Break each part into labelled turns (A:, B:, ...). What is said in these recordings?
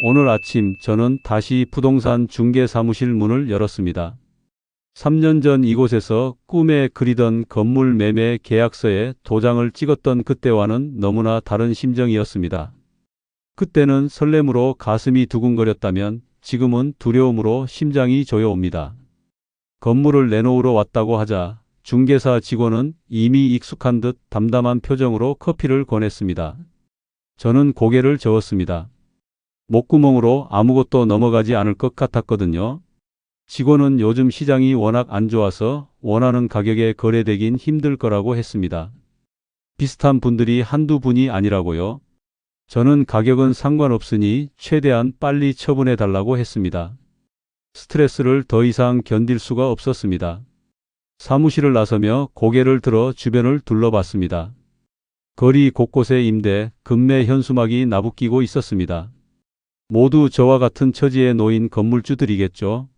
A: 오늘 아침 저는 다시 부동산 중개 사무실 문을 열었습니다. 3년 전 이곳에서 꿈에 그리던 건물 매매 계약서에 도장을 찍었던 그때와는 너무나 다른 심정이었습니다. 그때는 설렘으로 가슴이 두근거렸다면 지금은 두려움으로 심장이 조여옵니다. 건물을 내놓으러 왔다고 하자 중개사 직원은 이미 익숙한 듯 담담한 표정으로 커피를 권했습니다. 저는 고개를 저었습니다. 목구멍으로 아무것도 넘어가지 않을 것 같았거든요. 직원은 요즘 시장이 워낙 안 좋아서 원하는 가격에 거래되긴 힘들 거라고 했습니다. 비슷한 분들이 한두 분이 아니라고요. 저는 가격은 상관없으니 최대한 빨리 처분해 달라고 했습니다. 스트레스를 더 이상 견딜 수가 없었습니다. 사무실을 나서며 고개를 들어 주변을 둘러봤습니다. 거리 곳곳에 임대, 급매 현수막이 나부끼고 있었습니다. 모두 저와 같은 처지에 놓인 건물주들이겠죠.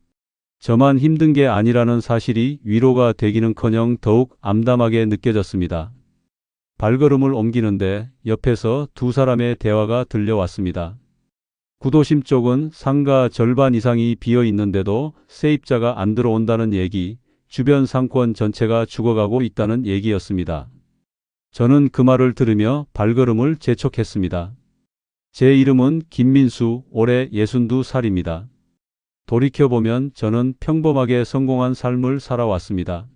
A: 저만 힘든 게 아니라는 사실이 위로가 되기는커녕 더욱 암담하게 느껴졌습니다. 발걸음을 옮기는데 옆에서 두 사람의 대화가 들려왔습니다. 구도심 쪽은 상가 절반 이상이 비어 있는데도 세입자가 안 들어온다는 얘기, 주변 상권 전체가 죽어가고 있다는 얘기였습니다. 저는 그 말을 들으며 발걸음을 재촉했습니다. 제 이름은 김민수, 올해 62살입니다. 돌이켜보면 저는 평범하게 성공한 삶을 살아왔습니다.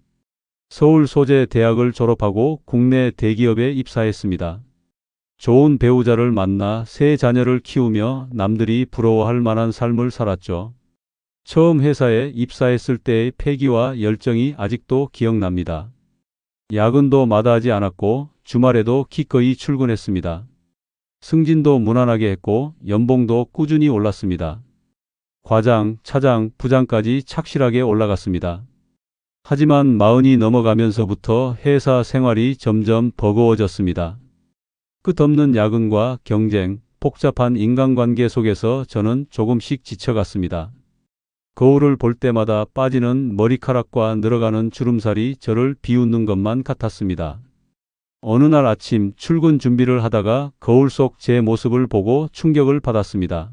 A: 서울 소재 대학을 졸업하고 국내 대기업에 입사했습니다. 좋은 배우자를 만나 세 자녀를 키우며 남들이 부러워할 만한 삶을 살았죠. 처음 회사에 입사했을 때의 패기와 열정이 아직도 기억납니다. 야근도 마다하지 않았고 주말에도 기꺼이 출근했습니다. 승진도 무난하게 했고 연봉도 꾸준히 올랐습니다. 과장, 차장, 부장까지 착실하게 올라갔습니다. 하지만 마흔이 넘어가면서부터 회사 생활이 점점 버거워졌습니다. 끝없는 야근과 경쟁, 복잡한 인간관계 속에서 저는 조금씩 지쳐갔습니다. 거울을 볼 때마다 빠지는 머리카락과 늘어가는 주름살이 저를 비웃는 것만 같았습니다. 어느 날 아침 출근 준비를 하다가 거울 속 제 모습을 보고 충격을 받았습니다.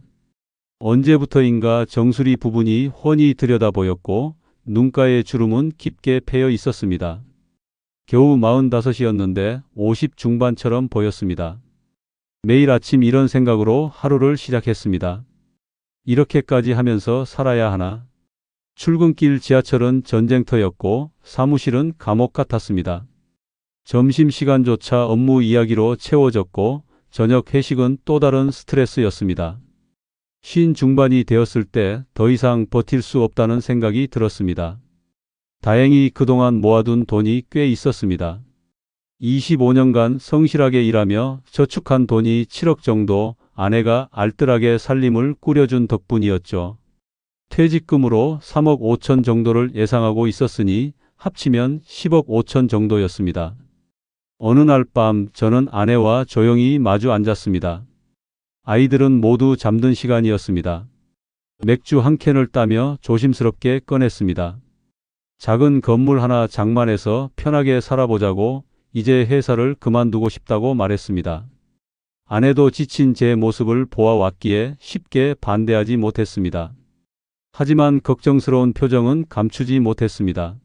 A: 언제부터인가 정수리 부분이 훤히 들여다 보였고 눈가의 주름은 깊게 패여 있었습니다. 겨우 45이었는데 50 중반처럼 보였습니다. 매일 아침 이런 생각으로 하루를 시작했습니다. 이렇게까지 하면서 살아야 하나? 출근길 지하철은 전쟁터였고 사무실은 감옥 같았습니다. 점심시간조차 업무 이야기로 채워졌고 저녁 회식은 또 다른 스트레스였습니다. 쉰 중반이 되었을 때 더 이상 버틸 수 없다는 생각이 들었습니다. 다행히 그동안 모아둔 돈이 꽤 있었습니다. 25년간 성실하게 일하며 저축한 돈이 7억 정도, 아내가 알뜰하게 살림을 꾸려준 덕분이었죠. 퇴직금으로 3억 5천 정도를 예상하고 있었으니 합치면 10억 5천 정도였습니다. 어느 날 밤 저는 아내와 조용히 마주 앉았습니다. 아이들은 모두 잠든 시간이었습니다. 맥주 한 캔을 따며 조심스럽게 꺼냈습니다. 작은 건물 하나 장만해서 편하게 살아보자고, 이제 회사를 그만두고 싶다고 말했습니다. 아내도 지친 제 모습을 보아왔기에 쉽게 반대하지 못했습니다. 하지만 걱정스러운 표정은 감추지 못했습니다.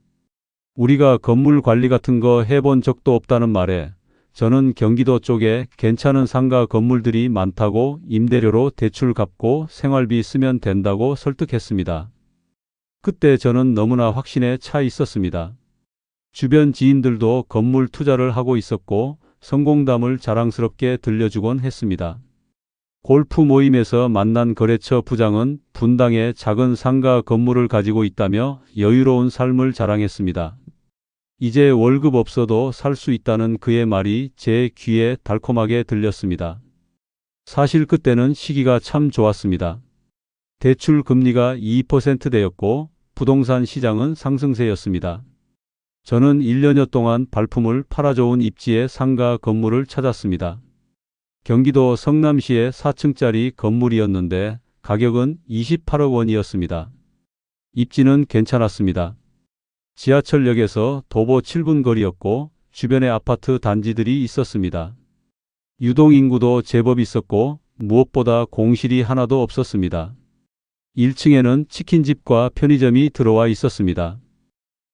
A: 우리가 건물 관리 같은 거 해본 적도 없다는 말에 저는 경기도 쪽에 괜찮은 상가 건물들이 많다고 임대료로 대출 갚고 생활비 쓰면 된다고 설득했습니다. 그때 저는 너무나 확신에 차 있었습니다. 주변 지인들도 건물 투자를 하고 있었고 성공담을 자랑스럽게 들려주곤 했습니다. 골프 모임에서 만난 거래처 부장은 분당에 작은 상가 건물을 가지고 있다며 여유로운 삶을 자랑했습니다. 이제 월급 없어도 살 수 있다는 그의 말이 제 귀에 달콤하게 들렸습니다. 사실 그때는 시기가 참 좋았습니다. 대출 금리가 2%대였고 부동산 시장은 상승세였습니다. 저는 1년여 동안 발품을 팔아좋은 입지의 상가 건물을 찾았습니다. 경기도 성남시의 4층짜리 건물이었는데 가격은 28억 원이었습니다. 입지는 괜찮았습니다. 지하철역에서 도보 7분 거리였고 주변에 아파트 단지들이 있었습니다. 유동인구도 제법 있었고 무엇보다 공실이 하나도 없었습니다. 1층에는 치킨집과 편의점이 들어와 있었습니다.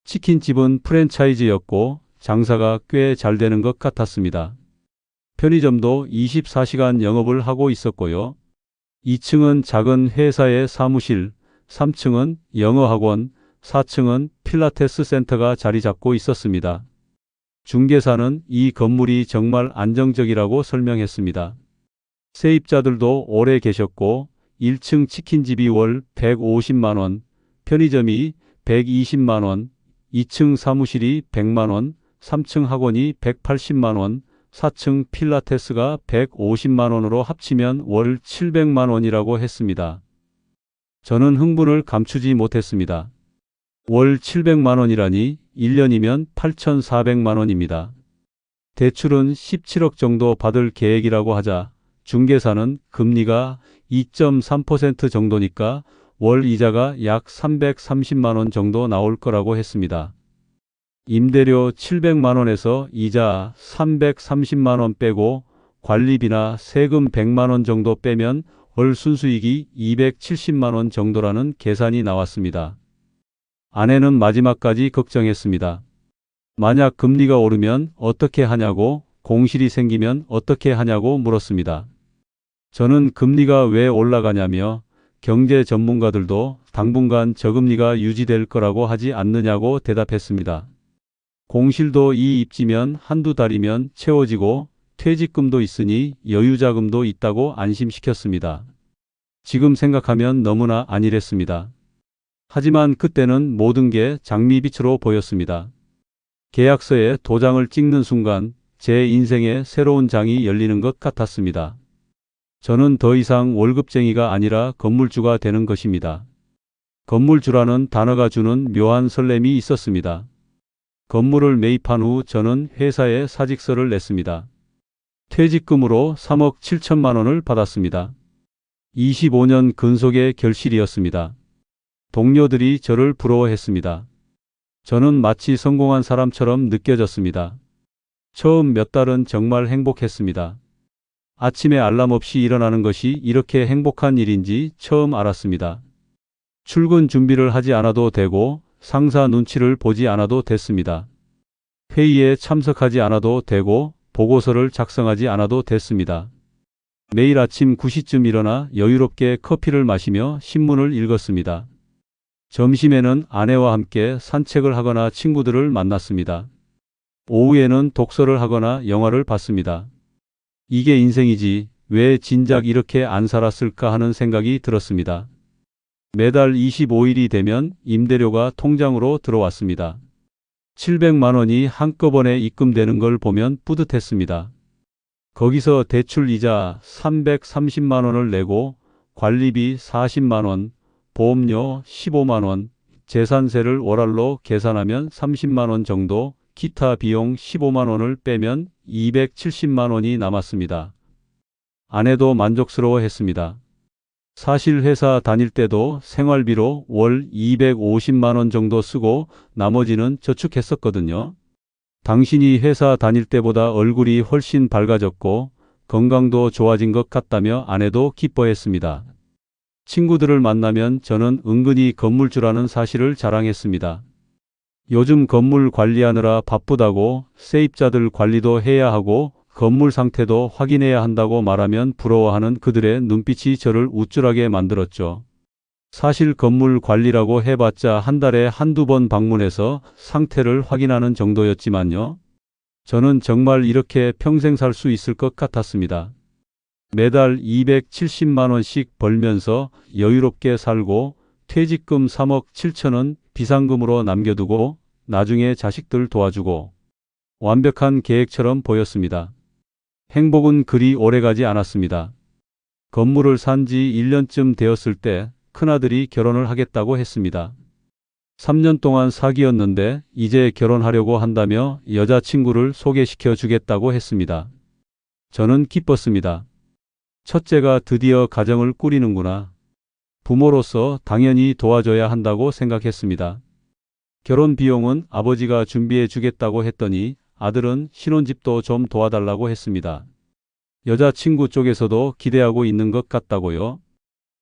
A: 치킨집은 프랜차이즈였고 장사가 꽤 잘 되는 것 같았습니다. 편의점도 24시간 영업을 하고 있었고요. 2층은 작은 회사의 사무실, 3층은 영어학원, 4층은 필라테스 센터가 자리 잡고 있었습니다. 중개사는 이 건물이 정말 안정적이라고 설명했습니다. 세입자들도 오래 계셨고 1층 치킨집이 월 150만 원, 편의점이 120만 원, 2층 사무실이 100만 원, 3층 학원이 180만 원, 4층 필라테스가 150만 원으로 합치면 월 700만 원이라고 했습니다. 저는 흥분을 감추지 못했습니다. 월 700만 원이라니 1년이면 8,400만 원입니다. 대출은 17억 정도 받을 계획이라고 하자 중개사는 금리가 2.3% 정도니까 월 이자가 약 330만 원 정도 나올 거라고 했습니다. 임대료 700만 원에서 이자 330만 원 빼고 관리비나 세금 100만 원 정도 빼면 월 순수익이 270만 원 정도라는 계산이 나왔습니다. 아내는 마지막까지 걱정했습니다. 만약 금리가 오르면 어떻게 하냐고, 공실이 생기면 어떻게 하냐고 물었습니다. 저는 금리가 왜 올라가냐며 경제 전문가들도 당분간 저금리가 유지될 거라고 하지 않느냐고 대답했습니다. 공실도 이 입지면 한두 달이면 채워지고 퇴직금도 있으니 여유자금도 있다고 안심시켰습니다. 지금 생각하면 너무나 안일했습니다. 하지만 그때는 모든 게 장미빛으로 보였습니다. 계약서에 도장을 찍는 순간 제 인생의 새로운 장이 열리는 것 같았습니다. 저는 더 이상 월급쟁이가 아니라 건물주가 되는 것입니다. 건물주라는 단어가 주는 묘한 설렘이 있었습니다. 건물을 매입한 후 저는 회사에 사직서를 냈습니다. 퇴직금으로 3억 7천만 원을 받았습니다. 25년 근속의 결실이었습니다. 동료들이 저를 부러워했습니다. 저는 마치 성공한 사람처럼 느껴졌습니다. 처음 몇 달은 정말 행복했습니다. 아침에 알람 없이 일어나는 것이 이렇게 행복한 일인지 처음 알았습니다. 출근 준비를 하지 않아도 되고 상사 눈치를 보지 않아도 됐습니다. 회의에 참석하지 않아도 되고 보고서를 작성하지 않아도 됐습니다. 매일 아침 9시쯤 일어나 여유롭게 커피를 마시며 신문을 읽었습니다. 점심에는 아내와 함께 산책을 하거나 친구들을 만났습니다. 오후에는 독서를 하거나 영화를 봤습니다. 이게 인생이지 왜 진작 이렇게 안 살았을까 하는 생각이 들었습니다. 매달 25일이 되면 임대료가 통장으로 들어왔습니다. 700만 원이 한꺼번에 입금되는 걸 보면 뿌듯했습니다. 거기서 대출 이자 330만 원을 내고 관리비 40만 원, 보험료 15만 원, 재산세를 월할로 계산하면 30만 원 정도, 기타 비용 15만 원을 빼면 270만 원이 남았습니다. 아내도 만족스러워했습니다. 사실 회사 다닐 때도 생활비로 월 250만 원 정도 쓰고 나머지는 저축했었거든요. 당신이 회사 다닐 때보다 얼굴이 훨씬 밝아졌고 건강도 좋아진 것 같다며 아내도 기뻐했습니다. 친구들을 만나면 저는 은근히 건물주라는 사실을 자랑했습니다. 요즘 건물 관리하느라 바쁘다고 세입자들 관리도 해야 하고 건물 상태도 확인해야 한다고 말하면 부러워하는 그들의 눈빛이 저를 우쭐하게 만들었죠. 사실 건물 관리라고 해봤자 한 달에 한두 번 방문해서 상태를 확인하는 정도였지만요. 저는 정말 이렇게 평생 살 수 있을 것 같았습니다. 매달 270만 원씩 벌면서 여유롭게 살고 퇴직금 3억 7천원 비상금으로 남겨두고 나중에 자식들 도와주고 완벽한 계획처럼 보였습니다. 행복은 그리 오래가지 않았습니다. 건물을 산 지 1년쯤 되었을 때 큰아들이 결혼을 하겠다고 했습니다. 3년 동안 사귀었는데 이제 결혼하려고 한다며 여자친구를 소개시켜 주겠다고 했습니다. 저는 기뻤습니다. 첫째가 드디어 가정을 꾸리는구나. 부모로서 당연히 도와줘야 한다고 생각했습니다. 결혼 비용은 아버지가 준비해 주겠다고 했더니 아들은 신혼집도 좀 도와달라고 했습니다. 여자친구 쪽에서도 기대하고 있는 것 같다고요.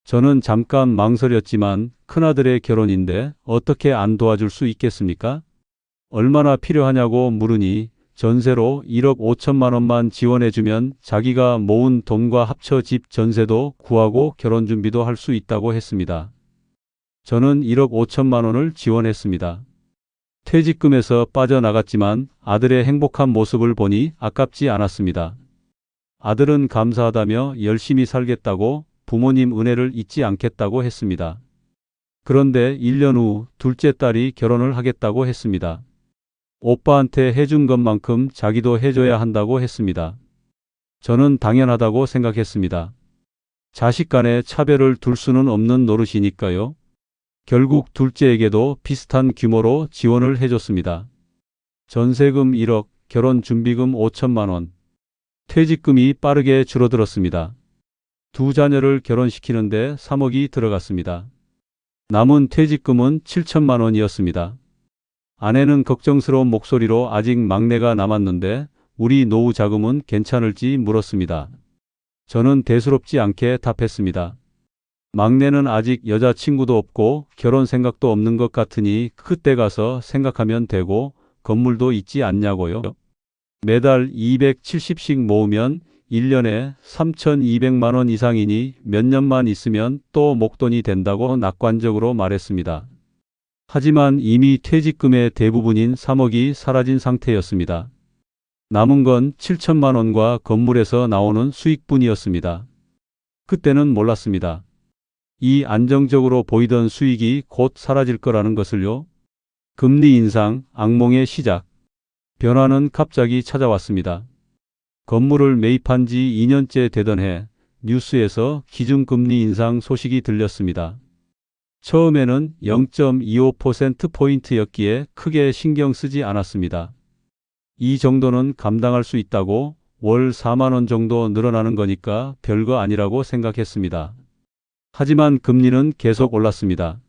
A: 저는 잠깐 망설였지만 큰아들의 결혼인데 어떻게 안 도와줄 수 있겠습니까? 얼마나 필요하냐고 물으니 전세로 1억 5천만 원만 지원해주면 자기가 모은 돈과 합쳐 집 전세도 구하고 결혼 준비도 할 수 있다고 했습니다. 저는 1억 5천만 원을 지원했습니다. 퇴직금에서 빠져나갔지만 아들의 행복한 모습을 보니 아깝지 않았습니다. 아들은 감사하다며 열심히 살겠다고 부모님 은혜를 잊지 않겠다고 했습니다. 그런데 1년 후 둘째 딸이 결혼을 하겠다고 했습니다. 오빠한테 해준 것만큼 자기도 해줘야 한다고 했습니다. 저는 당연하다고 생각했습니다. 자식 간에 차별을 둘 수는 없는 노릇이니까요. 결국 둘째에게도 비슷한 규모로 지원을 해줬습니다. 전세금 1억, 결혼 준비금 5천만 원. 퇴직금이 빠르게 줄어들었습니다. 두 자녀를 결혼시키는데 3억이 들어갔습니다. 남은 퇴직금은 7천만 원이었습니다. 아내는 걱정스러운 목소리로 아직 막내가 남았는데 우리 노후 자금은 괜찮을지 물었습니다. 저는 대수롭지 않게 답했습니다. 막내는 아직 여자친구도 없고 결혼 생각도 없는 것 같으니 그때 가서 생각하면 되고 건물도 있지 않냐고요. 매달 270씩 모으면 1년에 3,200만 원 이상이니 몇 년만 있으면 또 목돈이 된다고 낙관적으로 말했습니다. 하지만 이미 퇴직금의 대부분인 3억이 사라진 상태였습니다. 남은 건 7천만 원과 건물에서 나오는 수익뿐이었습니다. 그때는 몰랐습니다. 이 안정적으로 보이던 수익이 곧 사라질 거라는 것을요. 금리 인상, 악몽의 시작. 변화는 갑자기 찾아왔습니다. 건물을 매입한 지 2년째 되던 해 뉴스에서 기준금리 인상 소식이 들렸습니다. 처음에는 0.25%포인트였기에 크게 신경 쓰지 않았습니다. 이 정도는 감당할 수 있다고 월 4만 원 정도 늘어나는 거니까 별거 아니라고 생각했습니다. 하지만 금리는 계속 올랐습니다.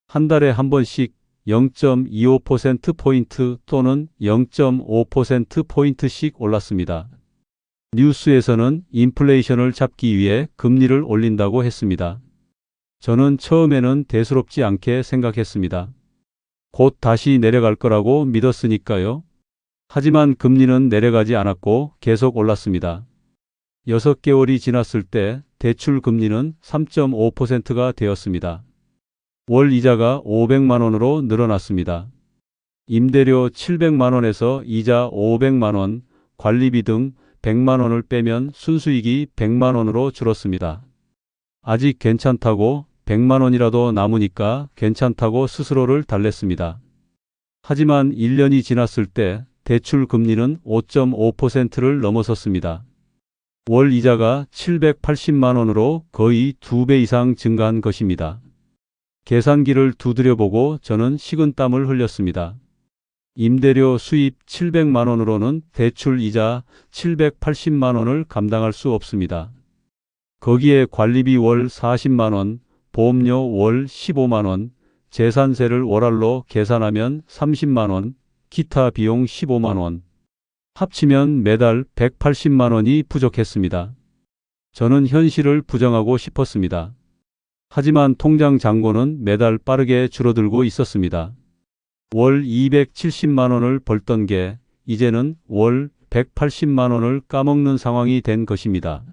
A: 한 달에 한 번씩 0.25%포인트 또는 0.5%포인트씩 올랐습니다. 뉴스에서는 인플레이션을 잡기 위해 금리를 올린다고 했습니다. 저는 처음에는 대수롭지 않게 생각했습니다. 곧 다시 내려갈 거라고 믿었으니까요. 하지만 금리는 내려가지 않았고 계속 올랐습니다. 6개월이 지났을 때 대출 금리는 3.5%가 되었습니다. 월 이자가 500만 원으로 늘어났습니다. 임대료 700만 원에서 이자 500만 원, 관리비 등 100만 원을 빼면 순수익이 100만 원으로 줄었습니다. 아직 괜찮다고 100만 원이라도 남으니까 괜찮다고 스스로를 달랬습니다. 하지만 1년이 지났을 때 대출 금리는 5.5%를 넘어섰습니다. 월 이자가 780만 원으로 거의 2배 이상 증가한 것입니다. 계산기를 두드려보고 저는 식은땀을 흘렸습니다. 임대료 수입 700만 원으로는 대출 이자 780만 원을 감당할 수 없습니다. 거기에 관리비 월 40만 원, 보험료 월 15만 원, 재산세를 월할로 계산하면 30만 원, 기타 비용 15만 원. 합치면 매달 180만 원이 부족했습니다. 저는 현실을 부정하고 싶었습니다. 하지만 통장 잔고는 매달 빠르게 줄어들고 있었습니다. 월 270만 원을 벌던 게 이제는 월 180만 원을 까먹는 상황이 된 것입니다.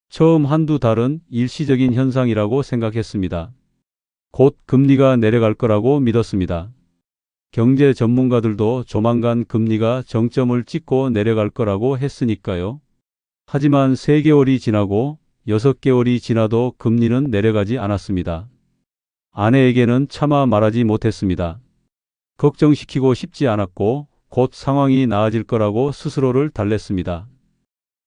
A: 처음 한두 달은 일시적인 현상이라고 생각했습니다. 곧 금리가 내려갈 거라고 믿었습니다. 경제 전문가들도 조만간 금리가 정점을 찍고 내려갈 거라고 했으니까요. 하지만 3개월이 지나고 6개월이 지나도 금리는 내려가지 않았습니다. 아내에게는 차마 말하지 못했습니다. 걱정시키고 싶지 않았고 곧 상황이 나아질 거라고 스스로를 달랬습니다.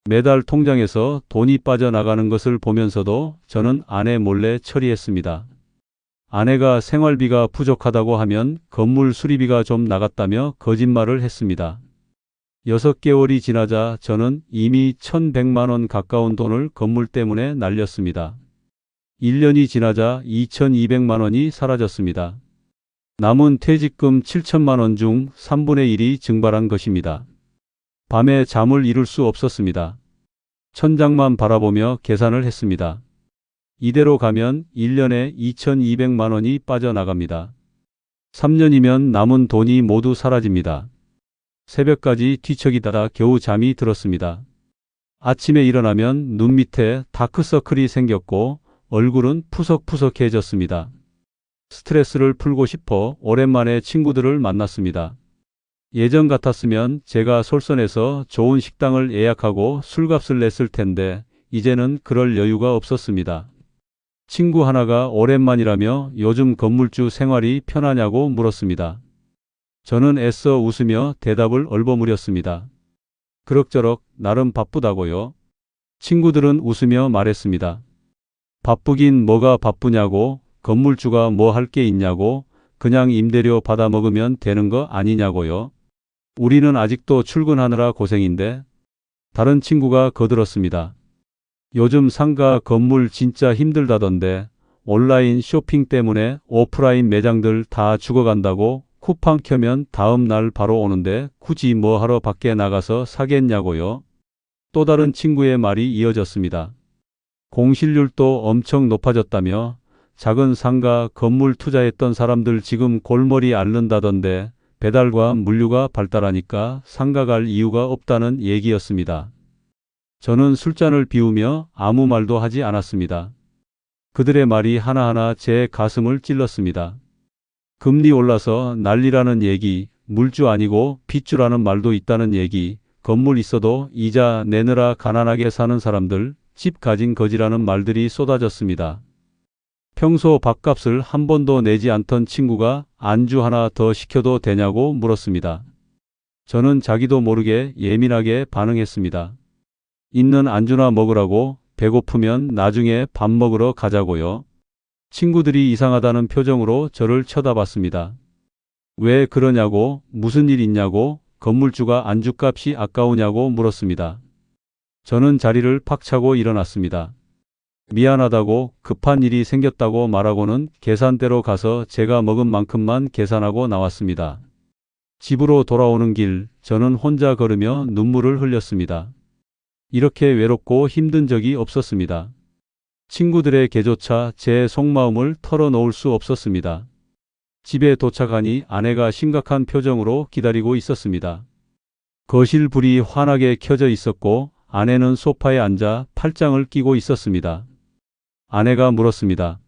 A: 매달 통장에서 돈이 빠져나가는 것을 보면서도 저는 아내 몰래 처리했습니다. 아내가 생활비가 부족하다고 하면 건물 수리비가 좀 나갔다며 거짓말을 했습니다. 6개월이 지나자 저는 이미 1,100만 원 가까운 돈을 건물 때문에 날렸습니다. 1년이 지나자 2,200만 원이 사라졌습니다. 남은 퇴직금 7천만 원 중 3분의 1이 증발한 것입니다. 밤에 잠을 이룰 수 없었습니다. 천장만 바라보며 계산을 했습니다. 이대로 가면 1년에 2,200만 원이 빠져나갑니다. 3년이면 남은 돈이 모두 사라집니다. 새벽까지 뒤척이다가 겨우 잠이 들었습니다. 아침에 일어나면 눈 밑에 다크서클이 생겼고 얼굴은 푸석푸석해졌습니다. 스트레스를 풀고 싶어 오랜만에 친구들을 만났습니다. 예전 같았으면 제가 솔선해서 좋은 식당을 예약하고 술값을 냈을 텐데 이제는 그럴 여유가 없었습니다. 친구 하나가 오랜만이라며 요즘 건물주 생활이 편하냐고 물었습니다. 저는 애써 웃으며 대답을 얼버무렸습니다. 그럭저럭 나름 바쁘다고요. 친구들은 웃으며 말했습니다. 바쁘긴 뭐가 바쁘냐고, 건물주가 뭐 할 게 있냐고, 그냥 임대료 받아 먹으면 되는 거 아니냐고요. 우리는 아직도 출근하느라 고생인데. 다른 친구가 거들었습니다. 요즘 상가 건물 진짜 힘들다던데 온라인 쇼핑 때문에 오프라인 매장들 다 죽어간다고 쿠팡 켜면 다음 날 바로 오는데 굳이 뭐 하러 밖에 나가서 사겠냐고요. 또 다른 친구의 말이 이어졌습니다. 공실률도 엄청 높아졌다며 작은 상가 건물 투자했던 사람들 지금 골머리 앓는다던데 배달과 물류가 발달하니까 상가 갈 이유가 없다는 얘기였습니다. 저는 술잔을 비우며 아무 말도 하지 않았습니다. 그들의 말이 하나하나 제 가슴을 찔렀습니다. 금리 올라서 난리라는 얘기, 물주 아니고 빚주라는 말도 있다는 얘기, 건물 있어도 이자 내느라 가난하게 사는 사람들, 집 가진 거지라는 말들이 쏟아졌습니다. 평소 밥값을 한 번도 내지 않던 친구가 안주 하나 더 시켜도 되냐고 물었습니다. 저는 자기도 모르게 예민하게 반응했습니다. 있는 안주나 먹으라고, 배고프면 나중에 밥 먹으러 가자고요. 친구들이 이상하다는 표정으로 저를 쳐다봤습니다. 왜 그러냐고, 무슨 일 있냐고, 건물주가 안주값이 아까우냐고 물었습니다. 저는 자리를 팍 차고 일어났습니다. 미안하다고, 급한 일이 생겼다고 말하고는 계산대로 가서 제가 먹은 만큼만 계산하고 나왔습니다. 집으로 돌아오는 길, 저는 혼자 걸으며 눈물을 흘렸습니다. 이렇게 외롭고 힘든 적이 없었습니다. 친구들에게조차 제 속마음을 털어놓을 수 없었습니다. 집에 도착하니 아내가 심각한 표정으로 기다리고 있었습니다. 거실 불이 환하게 켜져 있었고 아내는 소파에 앉아 팔짱을 끼고 있었습니다. 아내가 물었습니다.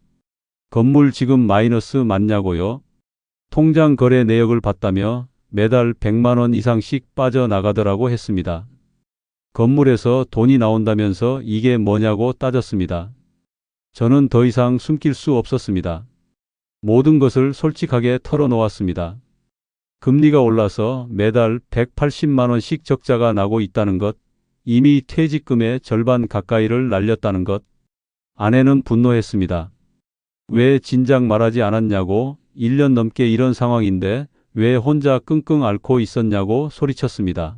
A: 건물 지금 마이너스 맞냐고요? 통장 거래 내역을 봤다며 매달 100만 원 이상씩 빠져나가더라고 했습니다. 건물에서 돈이 나온다면서 이게 뭐냐고 따졌습니다. 저는 더 이상 숨길 수 없었습니다. 모든 것을 솔직하게 털어놓았습니다. 금리가 올라서 매달 180만 원씩 적자가 나고 있다는 것, 이미 퇴직금의 절반 가까이를 날렸다는 것. 아내는 분노했습니다. 왜 진작 말하지 않았냐고, 1년 넘게 이런 상황인데 왜 혼자 끙끙 앓고 있었냐고 소리쳤습니다.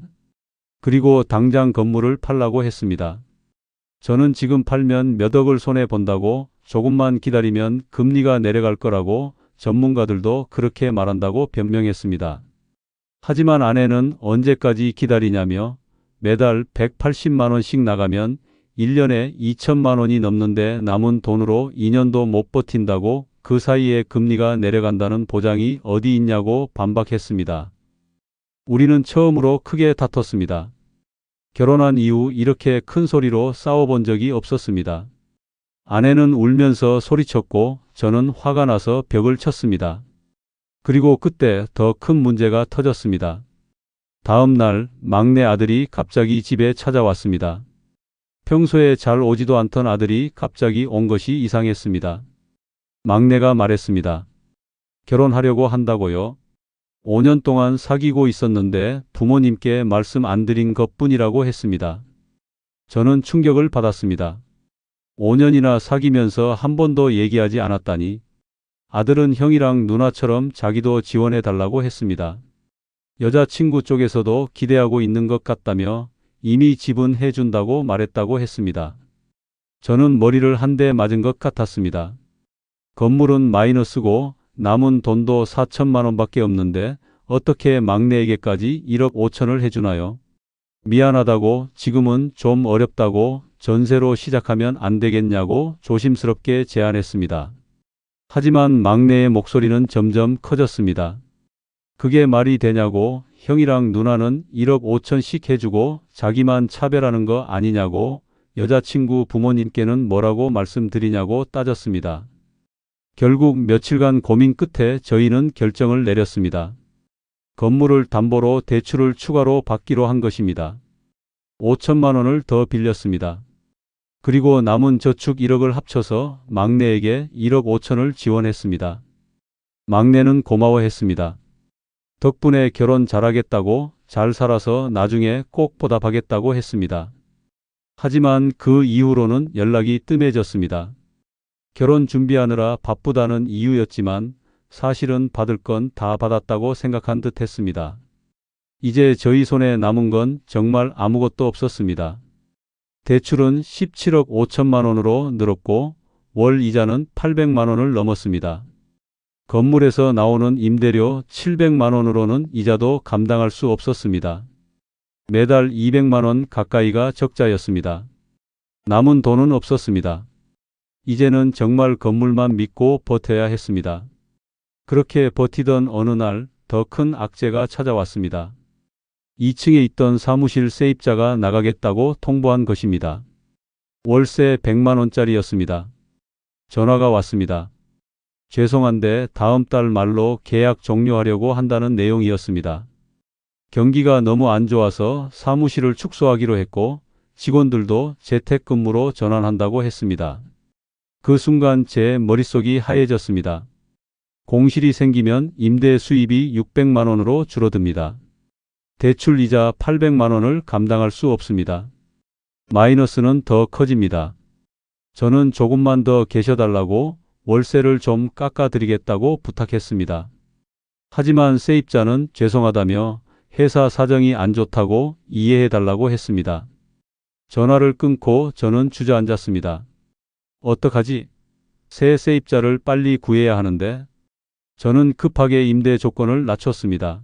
A: 그리고 당장 건물을 팔라고 했습니다. 저는 지금 팔면 몇 억을 손해본다고, 조금만 기다리면 금리가 내려갈 거라고, 전문가들도 그렇게 말한다고 변명했습니다. 하지만 아내는 언제까지 기다리냐며 매달 180만 원씩 나가면 1년에 2천만 원이 넘는데 남은 돈으로 2년도 못 버틴다고, 그 사이에 금리가 내려간다는 보장이 어디 있냐고 반박했습니다. 우리는 처음으로 크게 다퉜습니다. 결혼한 이후 이렇게 큰 소리로 싸워본 적이 없었습니다. 아내는 울면서 소리쳤고 저는 화가 나서 벽을 쳤습니다. 그리고 그때 더 큰 문제가 터졌습니다. 다음 날 막내 아들이 갑자기 집에 찾아왔습니다. 평소에 잘 오지도 않던 아들이 갑자기 온 것이 이상했습니다. 막내가 말했습니다. 결혼하려고 한다고요? 5년 동안 사귀고 있었는데 부모님께 말씀 안 드린 것뿐이라고 했습니다. 저는 충격을 받았습니다. 5년이나 사귀면서 한 번도 얘기하지 않았다니. 아들은 형이랑 누나처럼 자기도 지원해 달라고 했습니다. 여자친구 쪽에서도 기대하고 있는 것 같다며 이미 집은 해준다고 말했다고 했습니다. 저는 머리를 한 대 맞은 것 같았습니다. 건물은 마이너스고 남은 돈도 4천만 원밖에 없는데 어떻게 막내에게까지 1억 5천을 해주나요? 미안하다고, 지금은 좀 어렵다고, 전세로 시작하면 안 되겠냐고 조심스럽게 제안했습니다. 하지만 막내의 목소리는 점점 커졌습니다. 그게 말이 되냐고, 형이랑 누나는 1억 5천씩 해주고 자기만 차별하는 거 아니냐고, 여자친구 부모님께는 뭐라고 말씀드리냐고 따졌습니다. 결국 며칠간 고민 끝에 저희는 결정을 내렸습니다. 건물을 담보로 대출을 추가로 받기로 한 것입니다. 5천만 원을 더 빌렸습니다. 그리고 남은 저축 1억을 합쳐서 막내에게 1억 5천을 지원했습니다. 막내는 고마워했습니다. 덕분에 결혼 잘하겠다고, 잘 살아서 나중에 꼭 보답하겠다고 했습니다. 하지만 그 이후로는 연락이 뜸해졌습니다. 결혼 준비하느라 바쁘다는 이유였지만 사실은 받을 건 다 받았다고 생각한 듯 했습니다. 이제 저희 손에 남은 건 정말 아무것도 없었습니다. 대출은 17억 5천만 원으로 늘었고 월 이자는 800만 원을 넘었습니다. 건물에서 나오는 임대료 700만 원으로는 이자도 감당할 수 없었습니다. 매달 200만 원 가까이가 적자였습니다. 남은 돈은 없었습니다. 이제는 정말 건물만 믿고 버텨야 했습니다. 그렇게 버티던 어느 날 더 큰 악재가 찾아왔습니다. 2층에 있던 사무실 세입자가 나가겠다고 통보한 것입니다. 월세 100만 원짜리였습니다. 전화가 왔습니다. 죄송한데 다음 달 말로 계약 종료하려고 한다는 내용이었습니다. 경기가 너무 안 좋아서 사무실을 축소하기로 했고 직원들도 재택근무로 전환한다고 했습니다. 그 순간 제 머릿속이 하얘졌습니다. 공실이 생기면 임대 수입이 600만 원으로 줄어듭니다. 대출 이자 800만 원을 감당할 수 없습니다. 마이너스는 더 커집니다. 저는 조금만 더 계셔달라고, 월세를 좀 깎아드리겠다고 부탁했습니다. 하지만 세입자는 죄송하다며 회사 사정이 안 좋다고 이해해달라고 했습니다. 전화를 끊고 저는 주저앉았습니다. 어떡하지? 새 세입자를 빨리 구해야 하는데. 저는 급하게 임대 조건을 낮췄습니다.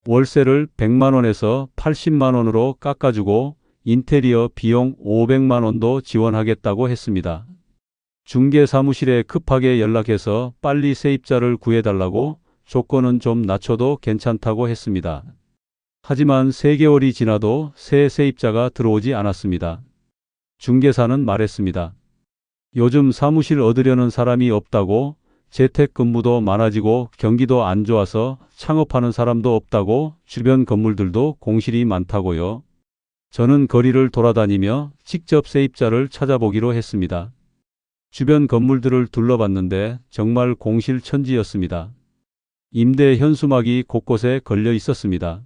A: 월세를 100만 원에서 80만 원으로 깎아주고 인테리어 비용 500만 원도 지원하겠다고 했습니다. 중개 사무실에 급하게 연락해서 빨리 세입자를 구해달라고, 조건은 좀 낮춰도 괜찮다고 했습니다. 하지만 3개월이 지나도 새 세입자가 들어오지 않았습니다. 중개사는 말했습니다. 요즘 사무실 얻으려는 사람이 없다고, 재택근무도 많아지고 경기도 안 좋아서 창업하는 사람도 없다고, 주변 건물들도 공실이 많다고요. 저는 거리를 돌아다니며 직접 세입자를 찾아보기로 했습니다. 주변 건물들을 둘러봤는데 정말 공실천지였습니다. 임대 현수막이 곳곳에 걸려 있었습니다.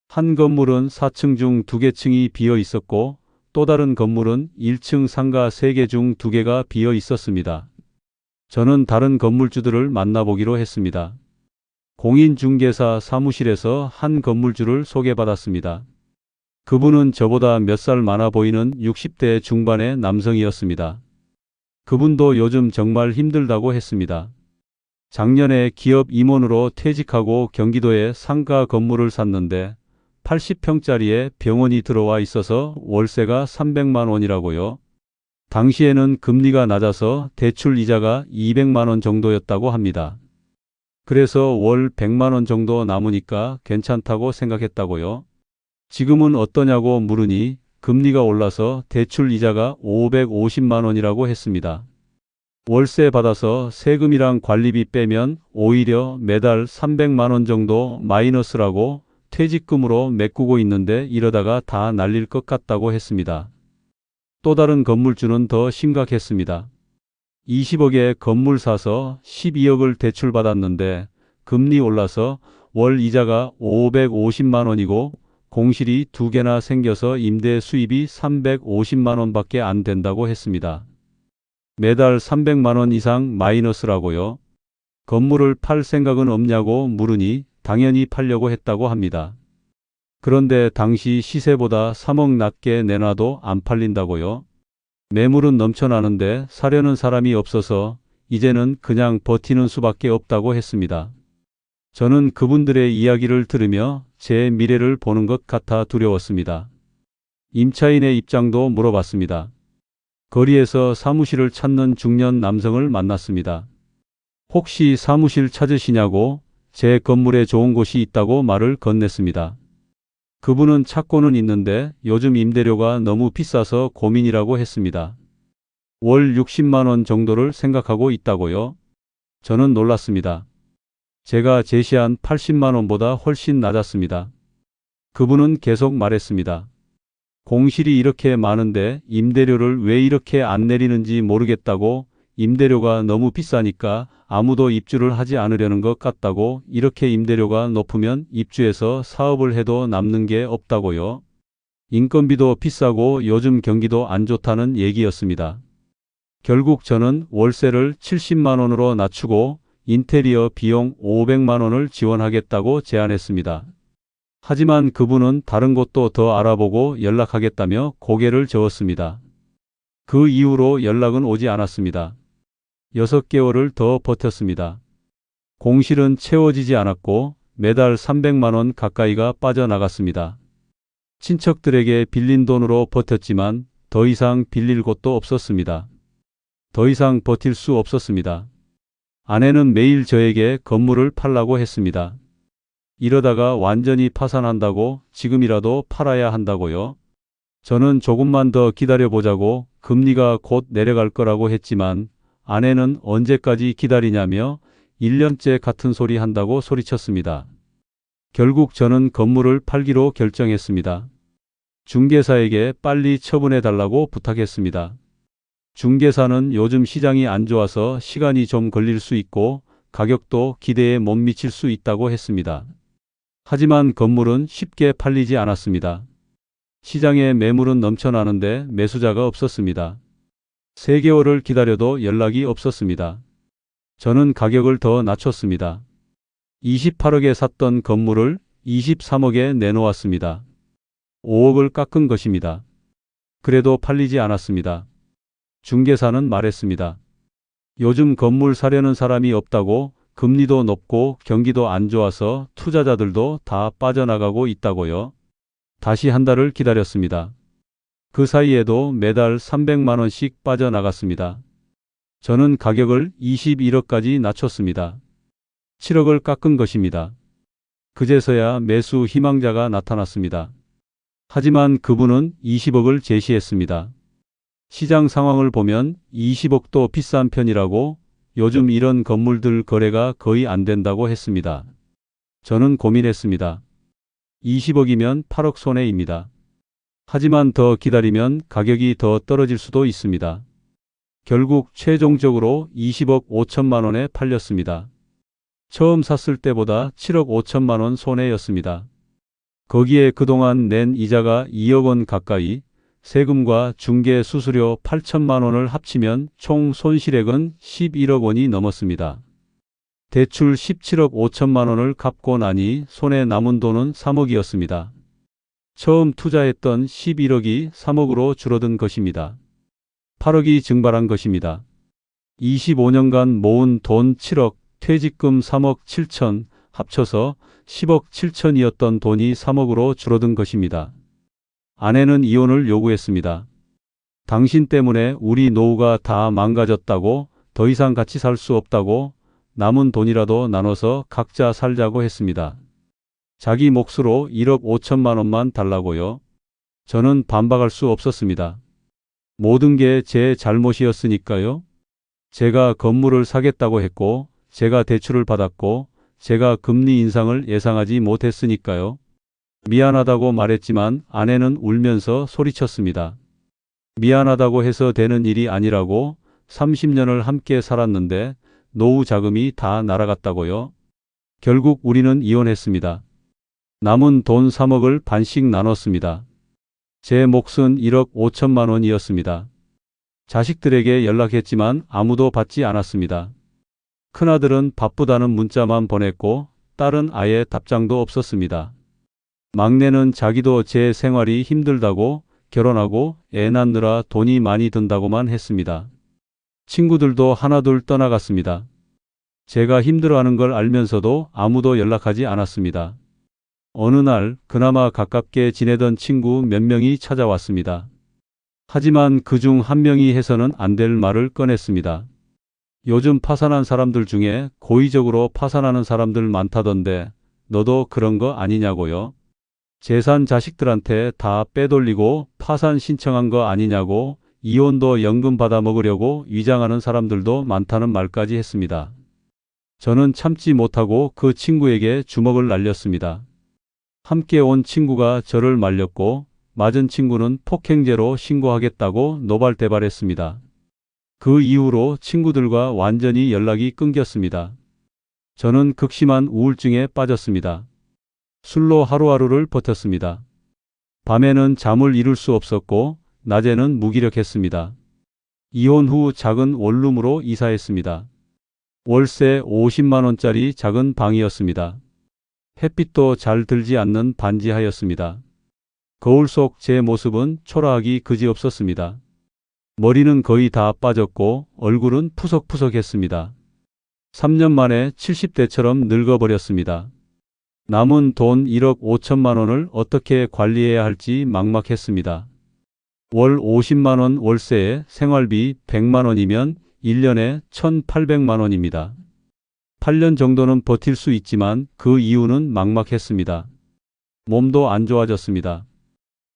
A: 한 건물은 4층 중 2개 층이 비어 있었고 또 다른 건물은 1층 상가 3개 중 2개가 비어 있었습니다. 저는 다른 건물주들을 만나보기로 했습니다. 공인중개사 사무실에서 한 건물주를 소개받았습니다. 그분은 저보다 몇 살 많아 보이는 60대 중반의 남성이었습니다. 그분도 요즘 정말 힘들다고 했습니다. 작년에 기업 임원으로 퇴직하고 경기도에 상가 건물을 샀는데 80평짜리에 병원이 들어와 있어서 월세가 300만 원이라고요. 당시에는 금리가 낮아서 대출 이자가 200만 원 정도였다고 합니다. 그래서 월 100만 원 정도 남으니까 괜찮다고 생각했다고요. 지금은 어떠냐고 물으니 금리가 올라서 대출 이자가 550만 원이라고 했습니다. 월세 받아서 세금이랑 관리비 빼면 오히려 매달 300만 원 정도 마이너스라고, 퇴직금으로 메꾸고 있는데 이러다가 다 날릴 것 같다고 했습니다. 또 다른 건물주는 더 심각했습니다. 20억에 건물 사서 12억을 대출받았는데 금리 올라서 월 이자가 550만 원이고 공실이 2개나 생겨서 임대 수입이 350만 원밖에 안 된다고 했습니다. 매달 300만 원 이상 마이너스라고요. 건물을 팔 생각은 없냐고 물으니 당연히 팔려고 했다고 합니다. 그런데 당시 시세보다 3억 낮게 내놔도 안 팔린다고요. 매물은 넘쳐나는데 사려는 사람이 없어서 이제는 그냥 버티는 수밖에 없다고 했습니다. 저는 그분들의 이야기를 들으며 제 미래를 보는 것 같아 두려웠습니다. 임차인의 입장도 물어봤습니다. 거리에서 사무실을 찾는 중년 남성을 만났습니다. 혹시 사무실 찾으시냐고 제 건물에 좋은 곳이 있다고 말을 건넸습니다. 그분은 찾고는 있는데 요즘 임대료가 너무 비싸서 고민이라고 했습니다. 월 60만 원 정도를 생각하고 있다고요? 저는 놀랐습니다. 제가 제시한 80만 원보다 훨씬 낮았습니다. 그분은 계속 말했습니다. 공실이 이렇게 많은데 임대료를 왜 이렇게 안 내리는지 모르겠다고, 임대료가 너무 비싸니까 아무도 입주를 하지 않으려는 것 같다고, 이렇게 임대료가 높으면 입주해서 사업을 해도 남는 게 없다고요. 인건비도 비싸고 요즘 경기도 안 좋다는 얘기였습니다. 결국 저는 월세를 70만 원으로 낮추고 인테리어 비용 500만 원을 지원하겠다고 제안했습니다. 하지만 그분은 다른 곳도 더 알아보고 연락하겠다며 고개를 저었습니다. 그 이후로 연락은 오지 않았습니다. 6개월을 더 버텼습니다. 공실은 채워지지 않았고 매달 300만 원 가까이가 빠져나갔습니다. 친척들에게 빌린 돈으로 버텼지만 더 이상 빌릴 곳도 없었습니다. 더 이상 버틸 수 없었습니다. 아내는 매일 저에게 건물을 팔라고 했습니다. 이러다가 완전히 파산한다고, 지금이라도 팔아야 한다고요. 저는 조금만 더 기다려보자고, 금리가 곧 내려갈 거라고 했지만 아내는 언제까지 기다리냐며 1년째 같은 소리 한다고 소리쳤습니다. 결국 저는 건물을 팔기로 결정했습니다. 중개사에게 빨리 처분해달라고 부탁했습니다. 중개사는 요즘 시장이 안 좋아서 시간이 좀 걸릴 수 있고 가격도 기대에 못 미칠 수 있다고 했습니다. 하지만 건물은 쉽게 팔리지 않았습니다. 시장에 매물은 넘쳐나는데 매수자가 없었습니다. 3개월을 기다려도 연락이 없었습니다. 저는 가격을 더 낮췄습니다. 28억에 샀던 건물을 23억에 내놓았습니다. 5억을 깎은 것입니다. 그래도 팔리지 않았습니다. 중개사는 말했습니다. 요즘 건물 사려는 사람이 없다고, 금리도 높고 경기도 안 좋아서 투자자들도 다 빠져나가고 있다고요. 다시 한 달을 기다렸습니다. 그 사이에도 매달 300만 원씩 빠져나갔습니다. 저는 가격을 21억까지 낮췄습니다. 7억을 깎은 것입니다. 그제서야 매수 희망자가 나타났습니다. 하지만 그분은 20억을 제시했습니다. 시장 상황을 보면 20억도 비싼 편이라고, 요즘 이런 건물들 거래가 거의 안 된다고 했습니다. 저는 고민했습니다. 20억이면 8억 손해입니다. 하지만 더 기다리면 가격이 더 떨어질 수도 있습니다. 결국 최종적으로 20억 5천만 원에 팔렸습니다. 처음 샀을 때보다 7억 5천만 원 손해였습니다. 거기에 그동안 낸 이자가 2억 원 가까이, 세금과 중개 수수료 8천만 원을 합치면 총 손실액은 11억 원이 넘었습니다. 대출 17억 5천만 원을 갚고 나니 손에 남은 돈은 3억이었습니다. 처음 투자했던 11억이 3억으로 줄어든 것입니다. 8억이 증발한 것입니다. 25년간 모은 돈 7억, 퇴직금 3억 7천, 합쳐서 10억 7천이었던 돈이 3억으로 줄어든 것입니다. 아내는 이혼을 요구했습니다. 당신 때문에 우리 노후가 다 망가졌다고, 더 이상 같이 살 수 없다고, 남은 돈이라도 나눠서 각자 살자고 했습니다. 자기 몫으로 1억 5천만 원만 달라고요. 저는 반박할 수 없었습니다. 모든 게 제 잘못이었으니까요. 제가 건물을 사겠다고 했고, 제가 대출을 받았고, 제가 금리 인상을 예상하지 못했으니까요. 미안하다고 말했지만 아내는 울면서 소리쳤습니다. 미안하다고 해서 되는 일이 아니라고, 30년을 함께 살았는데 노후 자금이 다 날아갔다고요. 결국 우리는 이혼했습니다. 남은 돈 3억을 반씩 나눴습니다. 제 몫은 1억 5천만 원이었습니다. 자식들에게 연락했지만 아무도 받지 않았습니다. 큰아들은 바쁘다는 문자만 보냈고 딸은 아예 답장도 없었습니다. 막내는 자기도 제 생활이 힘들다고, 결혼하고 애 낳느라 돈이 많이 든다고만 했습니다. 친구들도 하나둘 떠나갔습니다. 제가 힘들어하는 걸 알면서도 아무도 연락하지 않았습니다. 어느 날 그나마 가깝게 지내던 친구 몇 명이 찾아왔습니다. 하지만 그중 한 명이 해서는 안 될 말을 꺼냈습니다. 요즘 파산한 사람들 중에 고의적으로 파산하는 사람들 많다던데 너도 그런 거 아니냐고요? 재산 자식들한테 다 빼돌리고 파산 신청한 거 아니냐고, 이혼도 연금 받아 먹으려고 위장하는 사람들도 많다는 말까지 했습니다. 저는 참지 못하고 그 친구에게 주먹을 날렸습니다. 함께 온 친구가 저를 말렸고 맞은 친구는 폭행죄로 신고하겠다고 노발대발했습니다. 그 이후로 친구들과 완전히 연락이 끊겼습니다. 저는 극심한 우울증에 빠졌습니다. 술로 하루하루를 버텼습니다. 밤에는 잠을 이룰 수 없었고 낮에는 무기력했습니다. 이혼 후 작은 원룸으로 이사했습니다. 월세 50만 원짜리 작은 방이었습니다. 햇빛도 잘 들지 않는 반지하였습니다. 거울 속 제 모습은 초라하기 그지없었습니다. 머리는 거의 다 빠졌고 얼굴은 푸석푸석했습니다. 3년 만에 70대처럼 늙어버렸습니다. 남은 돈 1억 5천만 원을 어떻게 관리해야 할지 막막했습니다. 월 50만 원 월세에 생활비 100만 원이면 1년에 1,800만 원입니다. 8년 정도는 버틸 수 있지만 그 이유는 막막했습니다. 몸도 안 좋아졌습니다.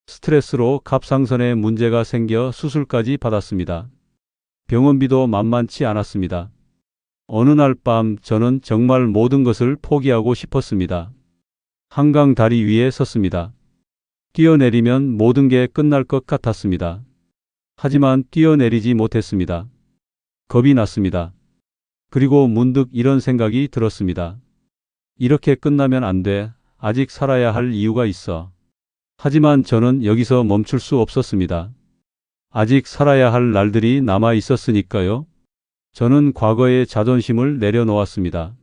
A: 스트레스로 갑상선에 문제가 생겨 수술까지 받았습니다. 병원비도 만만치 않았습니다. 어느 날 밤 저는 정말 모든 것을 포기하고 싶었습니다. 한강 다리 위에 섰습니다. 뛰어내리면 모든 게 끝날 것 같았습니다. 하지만 뛰어내리지 못했습니다. 겁이 났습니다. 그리고 문득 이런 생각이 들었습니다. 이렇게 끝나면 안 돼. 아직 살아야 할 이유가 있어. 하지만 저는 여기서 멈출 수 없었습니다. 아직 살아야 할 날들이 남아 있었으니까요. 저는 과거의 자존심을 내려놓았습니다.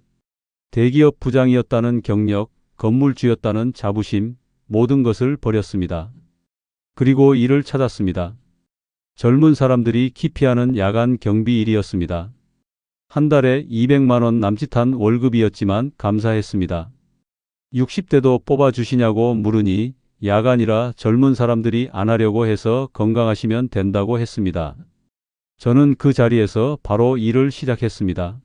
A: 대기업 부장이었다는 경력, 건물주였다는 자부심, 모든 것을 버렸습니다. 그리고 일을 찾았습니다. 젊은 사람들이 기피하는 야간 경비 일이었습니다. 한 달에 200만 원 남짓한 월급이었지만 감사했습니다. 60대도 뽑아주시냐고 물으니 야간이라 젊은 사람들이 안 하려고 해서 건강하시면 된다고 했습니다. 저는 그 자리에서 바로 일을 시작했습니다.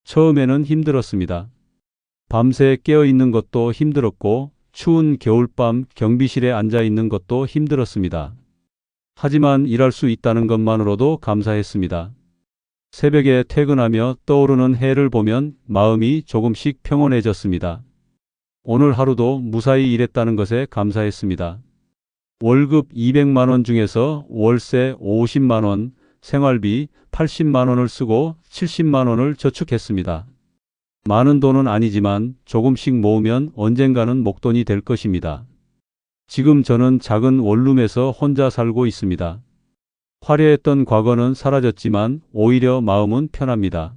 A: 처음에는 힘들었습니다. 밤새 깨어 있는 것도 힘들었고 추운 겨울밤 경비실에 앉아 있는 것도 힘들었습니다. 하지만 일할 수 있다는 것만으로도 감사했습니다. 새벽에 퇴근하며 떠오르는 해를 보면 마음이 조금씩 평온해졌습니다. 오늘 하루도 무사히 일했다는 것에 감사했습니다. 월급 200만 원 중에서 월세 50만 원, 생활비 80만 원을 쓰고 70만 원을 저축했습니다. 많은 돈은 아니지만 조금씩 모으면 언젠가는 목돈이 될 것입니다. 지금 저는 작은 원룸에서 혼자 살고 있습니다. 화려했던 과거는 사라졌지만 오히려 마음은 편합니다.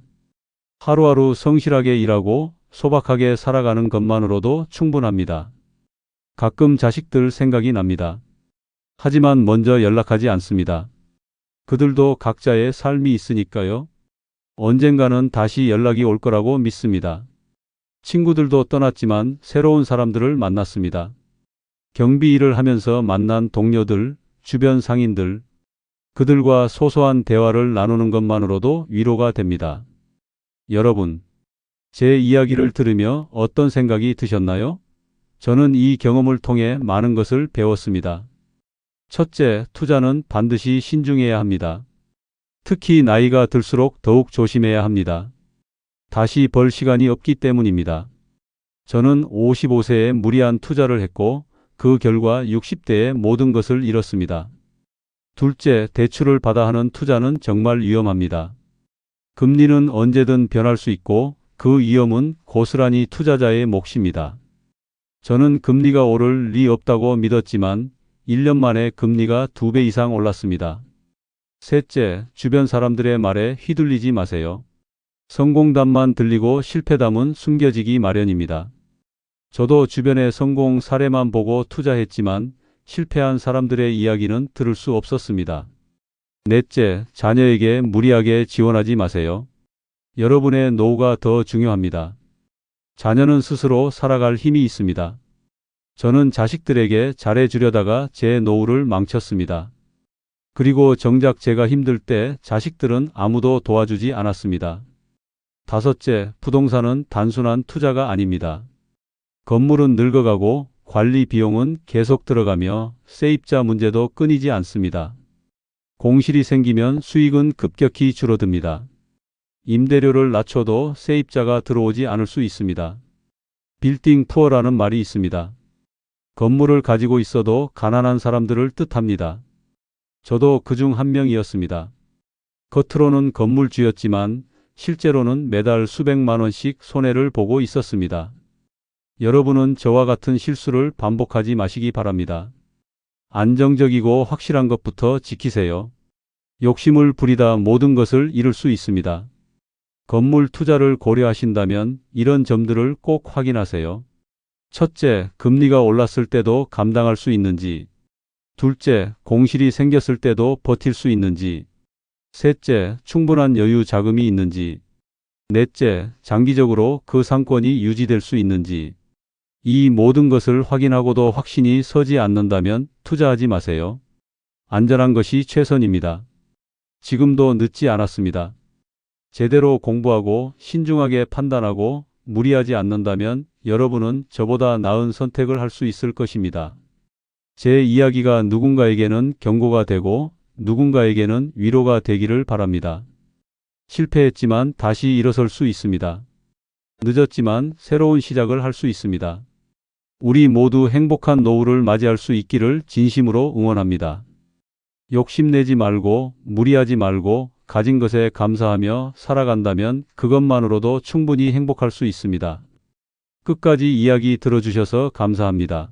A: 하루하루 성실하게 일하고 소박하게 살아가는 것만으로도 충분합니다. 가끔 자식들 생각이 납니다. 하지만 먼저 연락하지 않습니다. 그들도 각자의 삶이 있으니까요. 언젠가는 다시 연락이 올 거라고 믿습니다. 친구들도 떠났지만 새로운 사람들을 만났습니다. 경비 일을 하면서 만난 동료들, 주변 상인들, 그들과 소소한 대화를 나누는 것만으로도 위로가 됩니다. 여러분, 제 이야기를 들으며 어떤 생각이 드셨나요? 저는 이 경험을 통해 많은 것을 배웠습니다. 첫째, 투자는 반드시 신중해야 합니다. 특히 나이가 들수록 더욱 조심해야 합니다. 다시 벌 시간이 없기 때문입니다. 저는 55세에 무리한 투자를 했고 그 결과 60대에 모든 것을 잃었습니다. 둘째, 대출을 받아 하는 투자는 정말 위험합니다. 금리는 언제든 변할 수 있고 그 위험은 고스란히 투자자의 몫입니다. 저는 금리가 오를 리 없다고 믿었지만 1년 만에 금리가 2배 이상 올랐습니다. 셋째, 주변 사람들의 말에 휘둘리지 마세요. 성공담만 들리고 실패담은 숨겨지기 마련입니다. 저도 주변의 성공 사례만 보고 투자했지만 실패한 사람들의 이야기는 들을 수 없었습니다. 넷째, 자녀에게 무리하게 지원하지 마세요. 여러분의 노후가 더 중요합니다. 자녀는 스스로 살아갈 힘이 있습니다. 저는 자식들에게 잘해주려다가 제 노후를 망쳤습니다. 그리고 정작 제가 힘들 때 자식들은 아무도 도와주지 않았습니다. 다섯째, 부동산은 단순한 투자가 아닙니다. 건물은 늙어가고 관리 비용은 계속 들어가며 세입자 문제도 끊이지 않습니다. 공실이 생기면 수익은 급격히 줄어듭니다. 임대료를 낮춰도 세입자가 들어오지 않을 수 있습니다. 빌딩 푸어라는 말이 있습니다. 건물을 가지고 있어도 가난한 사람들을 뜻합니다. 저도 그중 한 명이었습니다. 겉으로는 건물주였지만 실제로는 매달 수백만 원씩 손해를 보고 있었습니다. 여러분은 저와 같은 실수를 반복하지 마시기 바랍니다. 안정적이고 확실한 것부터 지키세요. 욕심을 부리다 모든 것을 잃을 수 있습니다. 건물 투자를 고려하신다면 이런 점들을 꼭 확인하세요. 첫째, 금리가 올랐을 때도 감당할 수 있는지. 둘째, 공실이 생겼을 때도 버틸 수 있는지. 셋째, 충분한 여유 자금이 있는지. 넷째, 장기적으로 그 상권이 유지될 수 있는지. 이 모든 것을 확인하고도 확신이 서지 않는다면 투자하지 마세요. 안전한 것이 최선입니다. 지금도 늦지 않았습니다. 제대로 공부하고 신중하게 판단하고 무리하지 않는다면 여러분은 저보다 나은 선택을 할 수 있을 것입니다. 제 이야기가 누군가에게는 경고가 되고 누군가에게는 위로가 되기를 바랍니다. 실패했지만 다시 일어설 수 있습니다. 늦었지만 새로운 시작을 할 수 있습니다. 우리 모두 행복한 노후를 맞이할 수 있기를 진심으로 응원합니다. 욕심내지 말고 무리하지 말고 가진 것에 감사하며 살아간다면 그것만으로도 충분히 행복할 수 있습니다. 끝까지 이야기 들어주셔서 감사합니다.